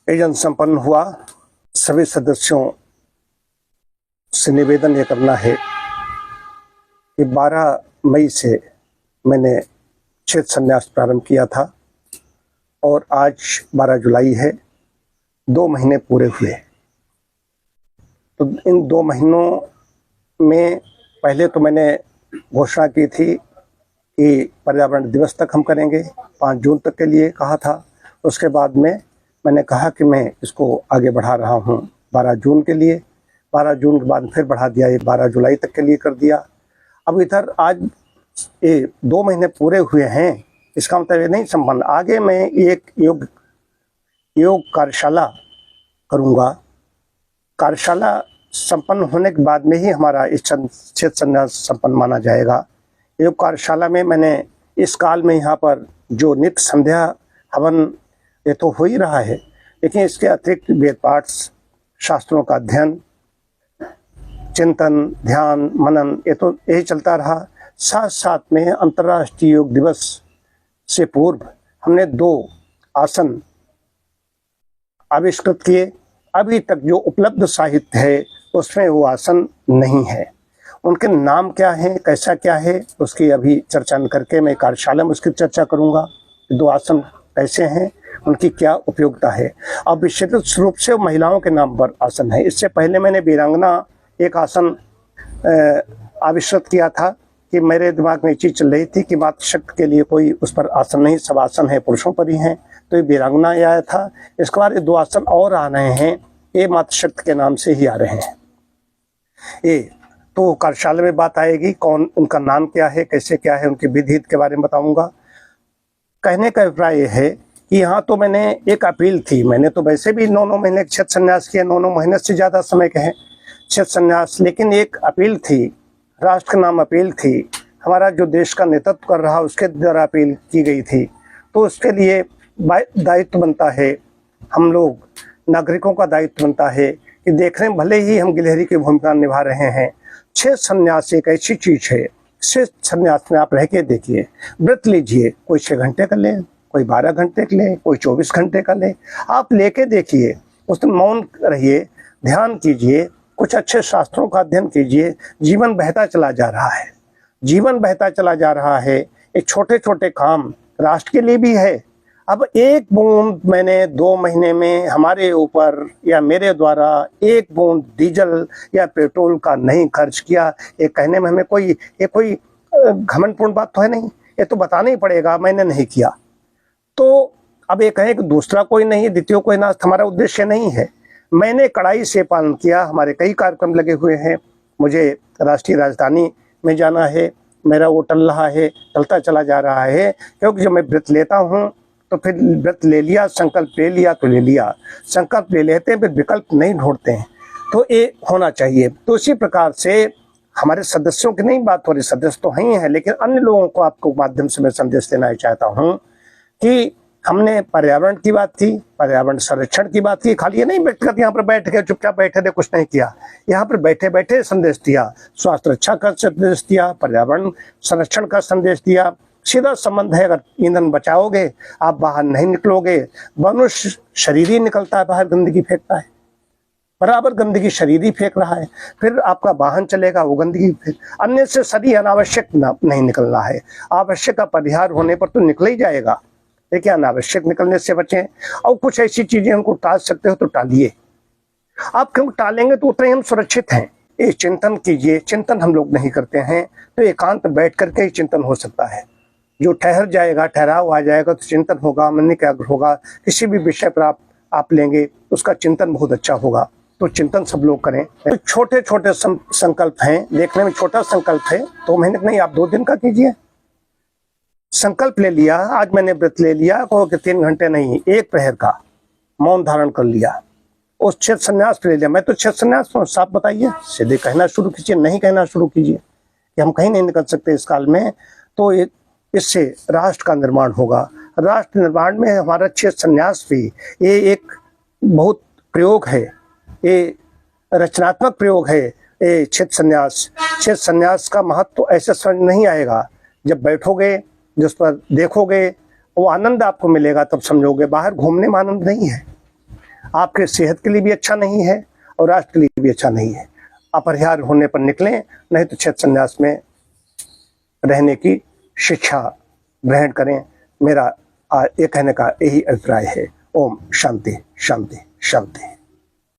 आयोजन संपन्न हुआ। सभी सदस्यों से निवेदन ये करना है कि 12 मई से मैंने क्षेत्र संन्यास प्रारंभ किया था और आज 12 जुलाई है। 2 महीने पूरे हुए। तो इन 2 महीनों में पहले तो मैंने घोषणा की थी कि पर्यावरण दिवस तक हम करेंगे, 5 जून तक के लिए कहा था। उसके बाद में मैंने कहा कि मैं इसको आगे बढ़ा रहा हूँ 12 जून के लिए। 12 जून के बाद फिर बढ़ा दिया, ये 12 जुलाई तक के लिए कर दिया। अब इधर आज ये 2 महीने पूरे हुए हैं, इसका मतलब ये नहीं संपन्न। आगे मैं एक योग कार्यशाला करूँगा। कार्यशाला संपन्न होने के बाद में ही हमारा इस क्षेत्र संन्यास संपन्न माना जाएगा। योग कार्यशाला में मैंने इस काल में यहाँ पर जो नित्य संध्या हवन ये तो हो ही रहा है, लेकिन इसके अतिरिक्त वेद पाठ, शास्त्रों का अध्ययन, चिंतन, ध्यान, मनन ये तो यही चलता रहा। साथ साथ में अंतर्राष्ट्रीय योग दिवस से पूर्व हमने 2 आसन आविष्कृत किए। अभी तक जो उपलब्ध साहित्य है उसमें वो आसन नहीं है। उनके नाम क्या है, कैसा क्या है, उसकी अभी चर्चा न करके मैं कार्यशाला में उसकी चर्चा करूंगा। 2 आसन कैसे हैं, उनकी क्या उपयोगिता है। और विशेष रूप से महिलाओं के नाम पर आसन है। इससे पहले मैंने वीरांगना एक आसन आविष्कृत किया था कि मेरे दिमाग में ये चीज़ चल रही थी कि मातृशक्ति के लिए कोई उस पर आसन नहीं, सब आसन है पुरुषों पर ही हैं। तो ये वीरांगना आया था। इसके बाद ये 2 आसन और आ रहे हैं, ये मातृशक्ति के नाम से ही आ रहे हैं। ये तो कार्यशाला में बात आएगी, कौन उनका नाम क्या है, कैसे क्या है, उनकी विधि के बारे में बताऊंगा। कहने का अभिप्राय ये है कि यहाँ तो मैंने एक अपील थी। मैंने तो वैसे भी 9-9 महीने क्षेत्र संन्यास किया, 9-9 महीने से ज़्यादा समय के हैं क्षेत्र संन्यास, लेकिन एक अपील थी, राष्ट्र के नाम अपील थी। हमारा जो देश का नेतृत्व कर रहा उसके द्वारा अपील की गई थी। तो उसके लिए दायित्व बनता है, हम लोग नागरिकों का दायित्व बनता है कि देखने में भले ही हम गिलहरी की भूमिका निभा रहे हैं, क्षेत्र संन्यास एक ऐसी चीज़ है। क्षेत्र संन्यास में आप रह के देखिए, व्रत लीजिए, कोई 6 घंटे का ले, कोई 12 घंटे का ले, कोई 24 घंटे का ले, आप लेके देखिए। उस दिन मौन रहिए, ध्यान कीजिए, कुछ अच्छे शास्त्रों का अध्ययन कीजिए। जीवन बहता चला जा रहा है, जीवन बहता चला जा रहा है। ये छोटे छोटे काम राष्ट्र के लिए भी है। अब एक बूंद मैंने 2 महीने में हमारे ऊपर या मेरे द्वारा एक बूंद डीजल या पेट्रोल का नहीं खर्च किया। ये कहने में हमें कोई घमंडपूर्ण बात तो है नहीं, ये तो बताना ही पड़ेगा मैंने नहीं किया। तो अब ये कहें कि दूसरा कोई नहीं, द्वितीय कोई ना, हमारा उद्देश्य नहीं है। मैंने कड़ाई से पालन किया। हमारे कई कार्यक्रम लगे हुए हैं। मुझे राष्ट्रीय राजधानी में जाना है, मेरा वो टल रहा है, टलता चला जा रहा है, क्योंकि जब मैं व्रत लेता हूँ तो फिर व्रत ले लिया, संकल्प ले लिया तो ले लिया, संकल्प ले लेते हैं फिर विकल्प नहीं ढूंढते हैं। तो ये होना चाहिए। तो इसी प्रकार से हमारे सदस्यों की नहीं बात हो रही, सदस्य तो ही हैं, लेकिन अन्य लोगों को आपको माध्यम से मैं संदेश देना चाहता हूँ कि हमने पर्यावरण की बात की, पर्यावरण संरक्षण की बात की। खाली ये नहीं व्यक्तिगत यहाँ पर बैठ के चुपचाप बैठे थे, कुछ नहीं किया। यहाँ पर बैठे बैठे संदेश दिया, स्वास्थ्य रक्षा का संदेश दिया, पर्यावरण संरक्षण का संदेश दिया। सीधा संबंध है, अगर ईंधन बचाओगे आप बाहर नहीं निकलोगे। मनुष्य शरीर ही निकलता है बाहर, गंदगी फेंकता है, बराबर गंदगी शरीर ही फेंक रहा है। फिर आपका वाहन चलेगा, वो गंदगी फेंक, अन्य से शरीर अनावश्यक नहीं निकलना है। आवश्यक का परिहार होने पर तो निकल ही जाएगा, लेकिन अनावश्यक निकलने से बचें। और कुछ ऐसी चीजें हमको टाल सकते हो तो टालिए। आप क्यों टालेंगे तो उतने हम सुरक्षित हैं। ये चिंतन कीजिए। चिंतन हम लोग नहीं करते हैं, तो एकांत बैठ करके ही चिंतन हो सकता है। जो ठहर जाएगा, ठहराव आ जाएगा तो चिंतन होगा, मन एकाग्र होगा। किसी भी विषय पर आप लेंगे उसका चिंतन बहुत अच्छा होगा। तो चिंतन सब लोग करें। तो छोटे छोटे संकल्प हैं, देखने में छोटा संकल्प है, 2 महीने नहीं, आप 2 दिन का कीजिए। संकल्प ले लिया, आज मैंने व्रत ले लिया, को 3 घंटे नहीं, 1 प्रहर का मौन धारण कर लिया, उस क्षेत्र संन्यास ले लिया। मैं तो क्षेत्र संन्यास साफ बताइए, सीधे कहना शुरू कीजिए, नहीं कहना शुरू कीजिए कि हम कहीं नहीं निकल सकते इस काल में। तो इससे राष्ट्र का निर्माण होगा। राष्ट्र निर्माण में हमारा क्षेत्र संन्यास भी ये एक बहुत प्रयोग है, ये रचनात्मक प्रयोग है। ये क्षेत्र संन्यास का महत्व ऐसे समझ नहीं आएगा। जब बैठोगे, जिस पर देखोगे, वो आनंद आपको मिलेगा, तब समझोगे। बाहर घूमने में आनंद नहीं है। आपके सेहत के लिए भी अच्छा नहीं है और राष्ट्र के लिए भी अच्छा नहीं है। अपरिहार्य होने पर निकलें, नहीं तो क्षेत्र संन्यास में रहने की शिक्षा ग्रहण करें। मेरा ये कहने का यही अभिप्राय है। ओम शांति शांति शांति।